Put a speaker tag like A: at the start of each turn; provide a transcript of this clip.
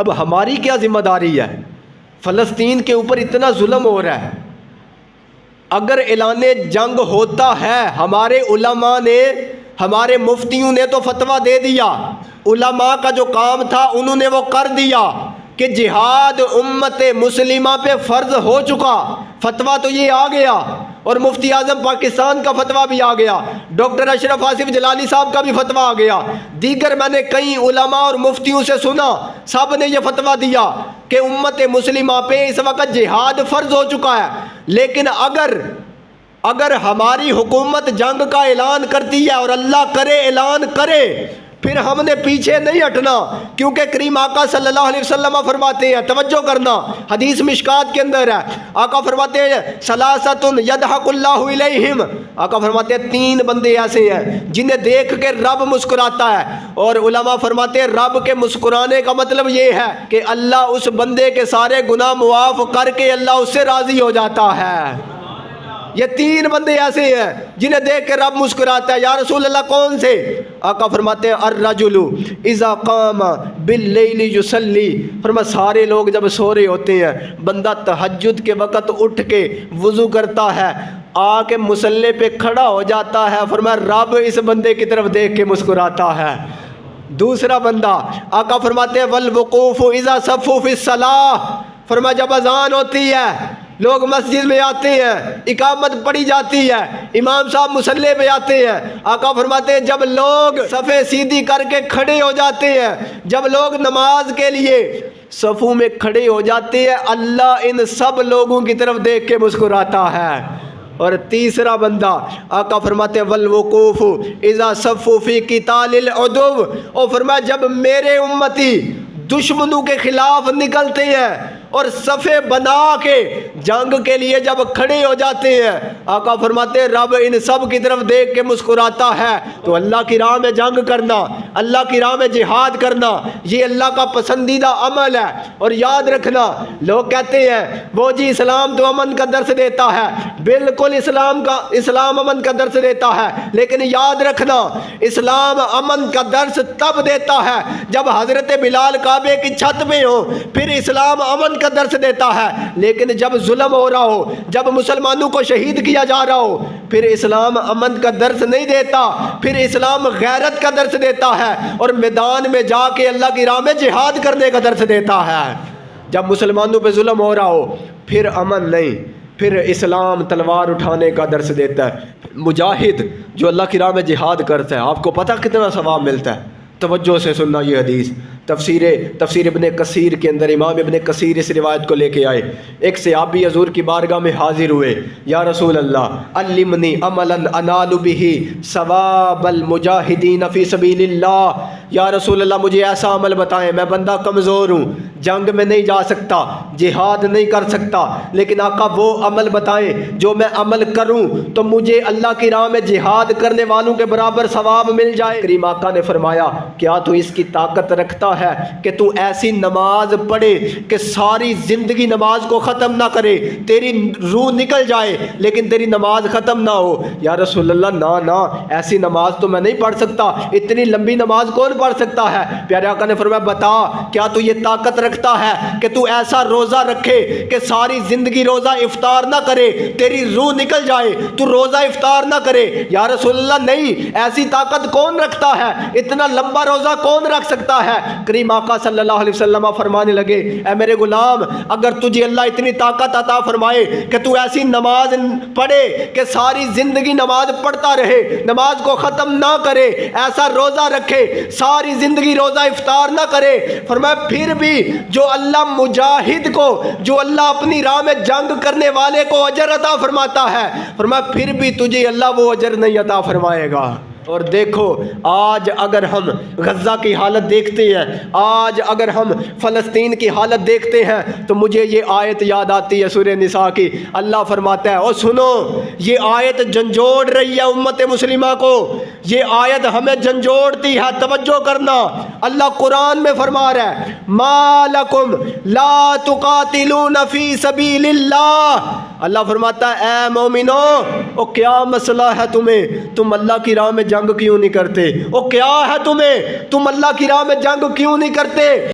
A: اب ہماری کیا ذمہ داری ہے؟ فلسطین کے اوپر اتنا ظلم ہو رہا ہے، اگر اعلان جنگ ہوتا ہے، ہمارے علماء نے، ہمارے مفتیوں نے تو فتویٰ دے دیا، علماء کا جو کام تھا انہوں نے وہ کر دیا کہ جہاد امت مسلمہ پہ فرض ہو چکا، فتویٰ تو یہ آ گیا، اور مفتی اعظم پاکستان کا فتویٰ بھی آ گیا، ڈاکٹر اشرف آصف جلالی صاحب کا بھی فتویٰ آ گیا، دیگر میں نے کئی علماء اور مفتیوں سے سنا، سب نے یہ فتویٰ دیا کہ امت مسلمہ پہ اس وقت جہاد فرض ہو چکا ہے۔ لیکن اگر ہماری حکومت جنگ کا اعلان کرتی ہے، اور اللہ کرے اعلان کرے، پھر ہم نے پیچھے نہیں ہٹنا، کیونکہ کریم آقا صلی اللہ علیہ وسلم فرماتے ہیں، توجہ کرنا، حدیث مشکات کے اندر ہے، آقا فرماتے ہیں ثلاثۃ یضحک اللہ الیہم، آقا فرماتے ہیں 3 بندے ایسے ہیں جنہیں دیکھ کے رب مسکراتا ہے، اور علماء فرماتے ہیں رب کے مسکرانے کا مطلب یہ ہے کہ اللہ اس بندے کے سارے گناہ معاف کر کے اللہ اس سے راضی ہو جاتا ہے۔ یہ 3 بندے ایسے ہیں جنہیں دیکھ کے رب مسکراتا ہے۔ یا رسول اللہ کون سے؟ آقا فرماتے ہیں الرجل اذا قام باللیل یصلی، فرمایا سارے لوگ جب سو رہے ہوتے ہیں، بندہ تہجد کے وقت اٹھ کے وضو کرتا ہے، آ کے مصلی پہ کھڑا ہو جاتا ہے، فرمایا رب اس بندے کی طرف دیکھ کے مسکراتا ہے۔ دوسرا بندہ، آقا فرماتے ہیں والوقوف اذا صفوا فی الصلاۃ، فرمایا جب اذان ہوتی ہے، لوگ مسجد میں آتے ہیں، اقامت پڑھی جاتی ہے، امام صاحب مصلی پہ آتے ہیں، آقا فرماتے ہیں جب لوگ صفیں سیدھی کر کے کھڑے ہو جاتے ہیں، جب لوگ نماز کے لیے صفوں میں کھڑے ہو جاتے ہیں، اللہ ان سب لوگوں کی طرف دیکھ کے مسکراتا ہے۔ اور تیسرا بندہ، آقا فرماتے ہیں والوقوف اذا صفوا فی قتال العدو، اور فرمایا جب میرے امتی دشمنوں کے خلاف نکلتے ہیں اور صفیں بنا کے جنگ کے لیے جب کھڑے ہو جاتے ہیں، آقا فرماتے ہیں رب ان سب کی طرف دیکھ کے مسکراتا ہے۔ تو اللہ کی راہ میں جنگ کرنا، اللہ کی راہ میں جہاد کرنا، یہ اللہ کا پسندیدہ عمل ہے۔ اور یاد رکھنا، لوگ کہتے ہیں وہ جی اسلام تو امن کا درس دیتا ہے، بالکل اسلام امن کا درس دیتا ہے، لیکن یاد رکھنا اسلام امن کا درس تب دیتا ہے جب حضرت بلال کعبے کی چھت میں ہو، پھر اسلام امن کا درس دیتا ہے۔ لیکن جب ظلم ہو رہا ہو، جب مسلمانوں کو شہید کیا جا رہا ہو، پھر اسلام امن کا درس نہیں دیتا، پھر اسلام غیرت کا درس دیتا ہے، اور میدان میں جا کے اللہ کی راہ میں جہاد کرنے کا درس دیتا ہے۔ جب مسلمانوں پہ ظلم ہو رہا ہو، پھر امن نہیں، پھر اسلام تلوار اٹھانے کا درس دیتا ہے۔ مجاہد جو اللہ کی راہ میں جہاد کرتا ہے، آپ کو پتہ کتنا ثواب ملتا ہے؟ توجہ سے سننا یہ حدیث، تفسیر ابن کثیر کے اندر امام ابن کثیر اس روایت کو لے کے آئے۔ ایک صحابی حضور کی بارگاہ میں حاضر ہوئے، یا رسول اللہ علمنی عملا انال بہ ثواب المجاہدین فی سبیل اللہ، یا رسول اللہ مجھے ایسا عمل بتائیں، میں بندہ کمزور ہوں، جنگ میں نہیں جا سکتا، جہاد نہیں کر سکتا، لیکن آقا وہ عمل بتائیں جو میں عمل کروں تو مجھے اللہ کی راہ میں جہاد کرنے والوں کے برابر ثواب مل جائے۔ کریم آقا نے فرمایا کیا تو اس کی طاقت رکھتا ہے کہ تو ایسی نماز پڑھے کہ ساری زندگی نماز کو ختم نہ کرے، تیری روح نکل جائے لیکن تیری نماز ختم نہ ہو؟ یا رسول اللہ نہ ایسی نماز تو میں نہیں پڑھ سکتا، اتنی لمبی نماز کون پڑھ سکتا ہے؟ پیارے آقا نے فرمایا بتا کیا تو یہ طاقت رکھتا ہے کہ تو ایسا روزہ رکھے کہ ساری زندگی روزہ افطار نہ کرے، تیری روح نکل جائے، تو روزہ افطار نہ کرے؟ یا رسول اللہ نہیں، ایسی طاقت کون رکھتا ہے، اتنا لمبا روزہ کون رکھ سکتا ہے؟ کریم آقا صلی اللہ علیہ وسلم فرمانے لگے اے میرے غلام، اگر تجھے اللہ اتنی طاقت عطا فرمائے کہ تو ایسی نماز پڑھے کہ ساری زندگی نماز پڑھتا رہے، نماز کو ختم نہ کرے، ایسا روزہ رکھے ساری زندگی روزہ افطار نہ کرے، فرمایا پھر بھی جو اللہ مجاہد کو، جو اللہ اپنی راہ میں جنگ کرنے والے کو اجر عطا فرماتا ہے، فرمایا پھر بھی تجھے اللہ وہ اجر نہیں عطا فرمائے گا۔ اور دیکھو آج اگر ہم غزہ کی حالت دیکھتے ہیں، آج اگر ہم فلسطین کی حالت دیکھتے ہیں، تو مجھے یہ آیت یاد آتی ہے سورہ نساء کی۔ اللہ فرماتا ہے اور سنو، یہ آیت جھنجھوڑ رہی ہے امت مسلمہ کو، یہ آیت ہمیں جھنجھوڑتی ہے، توجہ کرنا۔ اللہ قرآن میں فرما رہا ہے ما لکم لا تقاتلون فی سبیل اللہ، اللہ فرماتا ہے اے مومنو، او کیا مسئلہ ہے تمہیں، تم اللہ کی راہ میں جنگ کیوں نہیں کرتے؟ او کیا ہے تمہیں، تم اللہ کی راہ میں جنگ کیوں نہیں کرتے؟